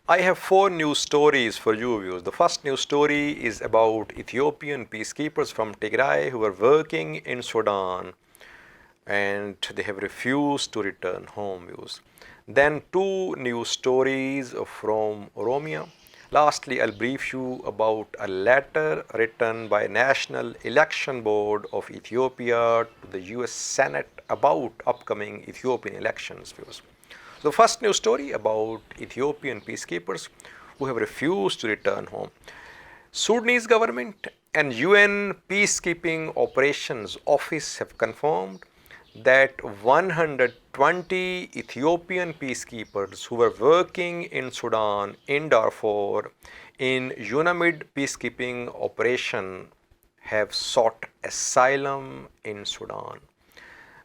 I have four news stories for you viewers. The first news story is about Ethiopian peacekeepers from Tigray who are working in Sudan and they have refused to return home viewers. Then two news stories from Oromia. Lastly, I'll brief you about a letter written by National Election Board of Ethiopia to the US Senate about upcoming Ethiopian elections viewers. The first news story about Ethiopian peacekeepers who have refused to return home. Sudanese government and UN Peacekeeping Operations Office have confirmed that 120 Ethiopian peacekeepers who were working in Sudan in Darfur in UNAMID peacekeeping operation have sought asylum in Sudan.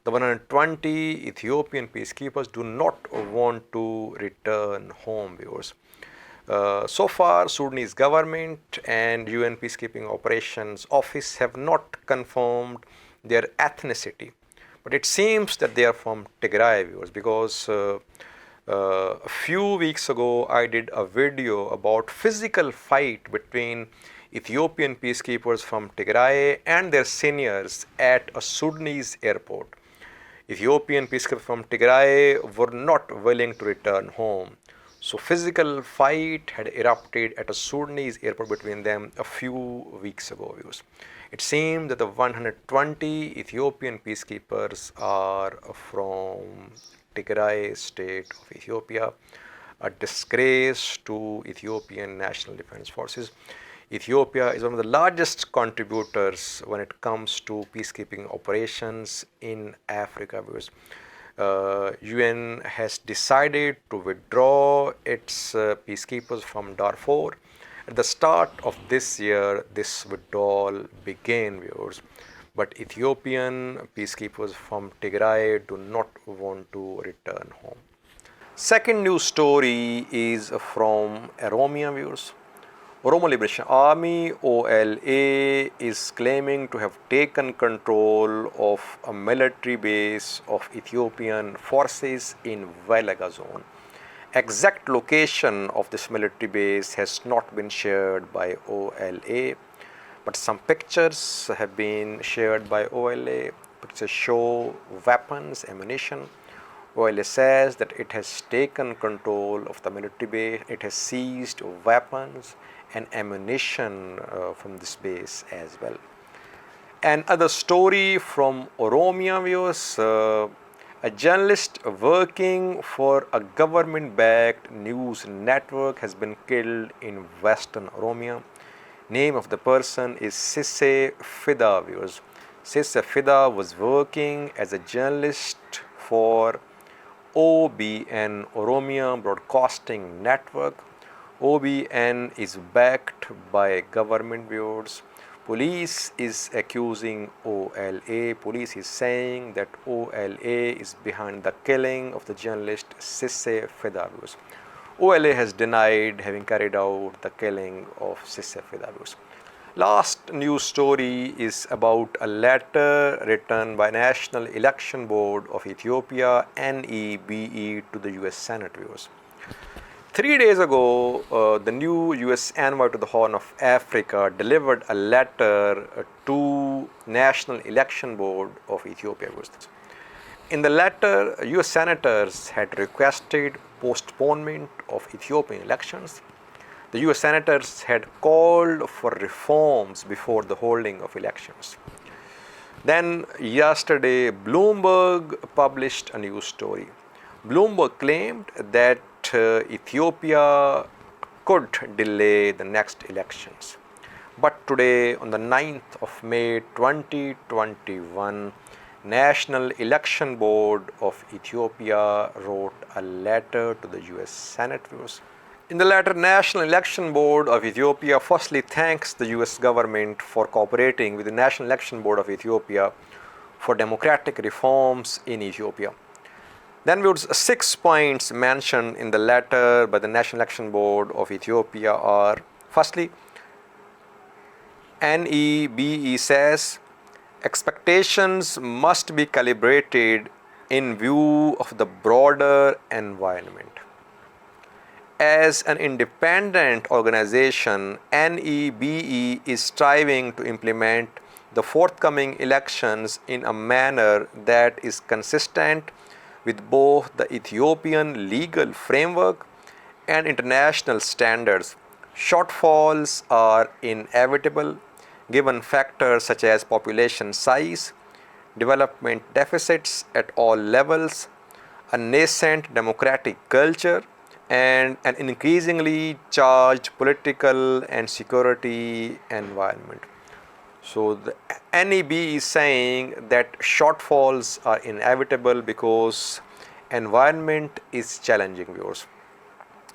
The 120 Ethiopian peacekeepers do not want to return home viewers. So far, Sudanese government and UN Peacekeeping Operations Office have not confirmed their ethnicity. But it seems that they are from Tigray viewers because a few weeks ago I did a video about physical fight between Ethiopian peacekeepers from Tigray and their seniors at a Sudanese airport. Ethiopian peacekeepers from Tigray were not willing to return home. So physical fight had erupted at a Sudanese airport between them a few weeks ago. It seems that the 120 Ethiopian peacekeepers are from Tigray state of Ethiopia, a disgrace to Ethiopian National Defense Forces. Ethiopia is one of the largest contributors when it comes to peacekeeping operations in Africa. UN has decided to withdraw its peacekeepers from Darfur. At the start of this year, this withdrawal began, viewers. But Ethiopian peacekeepers from Tigray do not want to return home. Second news story is from Oromia, viewers. Oromo Liberation Army OLA is claiming to have taken control of a military base of Ethiopian forces in Welaga zone. Exact location of this military base has not been shared by OLA, but some pictures have been shared by OLA. Pictures show weapons, ammunition. OLA says that it has taken control of the military base, it has seized weapons and ammunition from this base as well. Another story from Oromia viewers. A journalist working for a government-backed news network has been killed in Western Oromia. Name of the person is Sisse Fida viewers. Sisse Fida was working as a journalist for OBN Oromia Broadcasting Network. OBN is backed by government viewers. Police is accusing OLA. Police is saying that OLA is behind the killing of the journalist Sisse Fida. OLA has denied having carried out the killing of Sisse Fida. Last news story is about a letter written by National Election Board of Ethiopia NEBE to the US Senate. 3 days ago, the new US envoy to the Horn of Africa delivered a letter to National Election Board of Ethiopia. In the letter, US senators had requested postponement of Ethiopian elections. The US senators had called for reforms before the holding of elections. Then yesterday, Bloomberg published a news story. Bloomberg claimed that Ethiopia could delay the next elections. But today, on the 9th of May 2021, National Election Board of Ethiopia wrote a letter to the US Senate. In the letter, National Election Board of Ethiopia firstly thanks the US government for cooperating with the National Election Board of Ethiopia for democratic reforms in Ethiopia. Then 6 points mentioned in the letter by the National Election Board of Ethiopia are: firstly, NEBE says expectations must be calibrated in view of the broader environment. As an independent organization, NEBE is striving to implement the forthcoming elections in a manner that is consistent with both the Ethiopian legal framework and international standards. Shortfalls are inevitable given factors such as population size, development deficits at all levels, a nascent democratic culture, and an increasingly charged political and security environment. So the NEB is saying that shortfalls are inevitable because environment is challenging, viewers.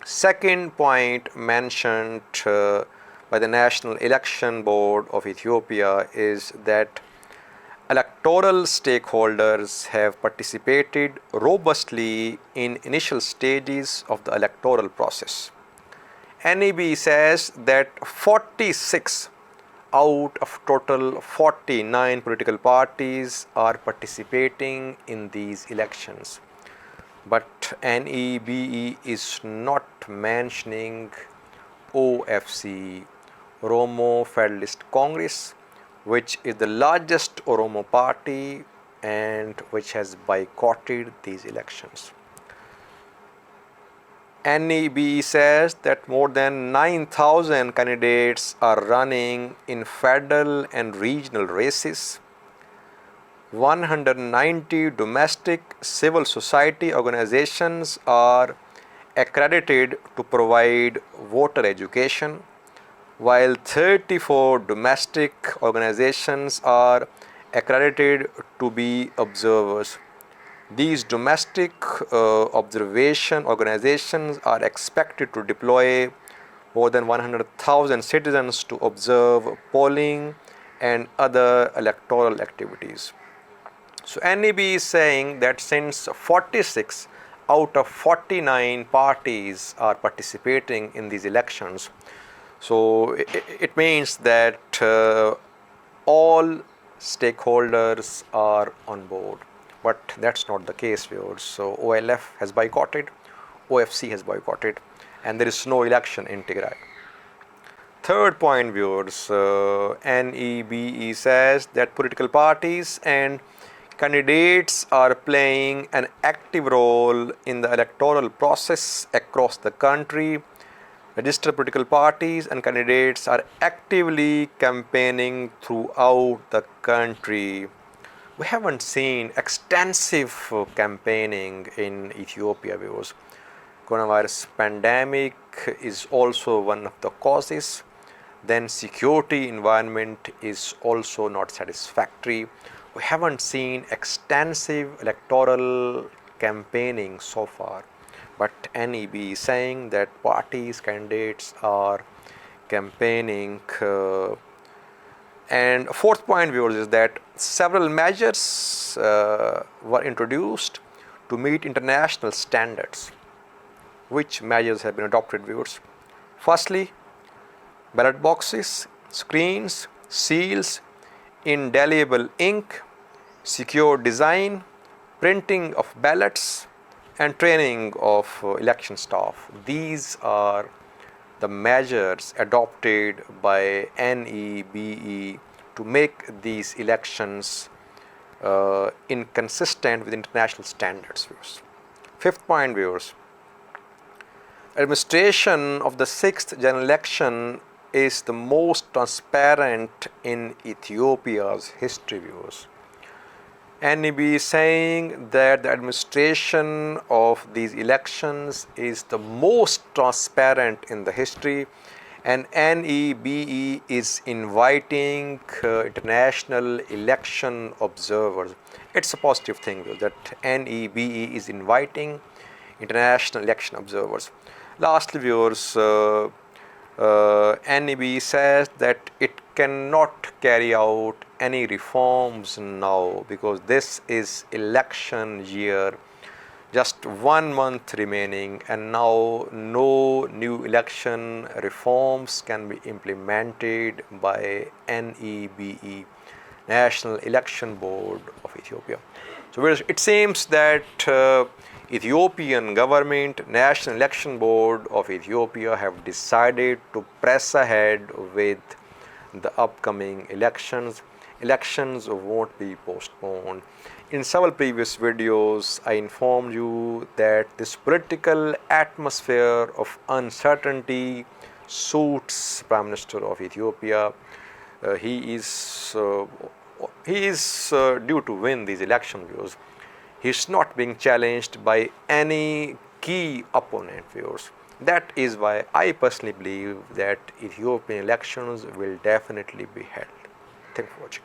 Second point mentioned by the National Election Board of Ethiopia is that electoral stakeholders have participated robustly in initial stages of the electoral process. NEB says that 46 out of total 49 political parties are participating in these elections. But NEBE is not mentioning OFC, Oromo Federalist Congress, which is the largest Oromo party and which has boycotted these elections. NEB says that more than 9,000 candidates are running in federal and regional races. 190 domestic civil society organizations are accredited to provide voter education, while 34 domestic organizations are accredited to be observers. These domestic observation organizations are expected to deploy more than 100,000 citizens to observe polling and other electoral activities. So NEB is saying that since 46 out of 49 parties are participating in these elections, so it means that all stakeholders are on board. But that's not the case, viewers. So OLF has boycotted, OFC has boycotted, and there is no election in Tigray. Third point, viewers, NEBE says that political parties and candidates are playing an active role in the electoral process across the country. Registered political parties and candidates are actively campaigning throughout the country. We haven't seen extensive campaigning in Ethiopia, viewers. Coronavirus pandemic is also one of the causes. Then security environment is also not satisfactory. We haven't seen extensive electoral campaigning so far. But NEB is saying that parties, candidates are campaigning. And fourth point, viewers, is that several measures were introduced to meet international standards. Which measures have been adopted, viewers? Firstly, ballot boxes, screens, seals, indelible ink, secure design, printing of ballots, and training of election staff. These are the measures adopted by NEBE to make these elections inconsistent with international standards, viewers. Fifth point, viewers. Administration of the 6th general election is the most transparent in Ethiopia's history, viewers. NEB is saying that the administration of these elections is the most transparent in the history, and NEBE is inviting international election observers. It's a positive thing, though, that NEBE is inviting international election observers. Lastly, viewers, NEB says that it cannot carry out any reforms now because this is election year, just 1 month remaining, and now no new election reforms can be implemented by NEBE, National Election Board of Ethiopia. So it seems that Ethiopian government, National Election Board of Ethiopia have decided to press ahead with the upcoming elections. Elections won't be postponed. In several previous videos, I informed you that this political atmosphere of uncertainty suits Prime Minister of Ethiopia. He is due to win these election views. He is not being challenged by any key opponent views. That is why I personally believe that Ethiopian elections will definitely be held. Thank you for watching.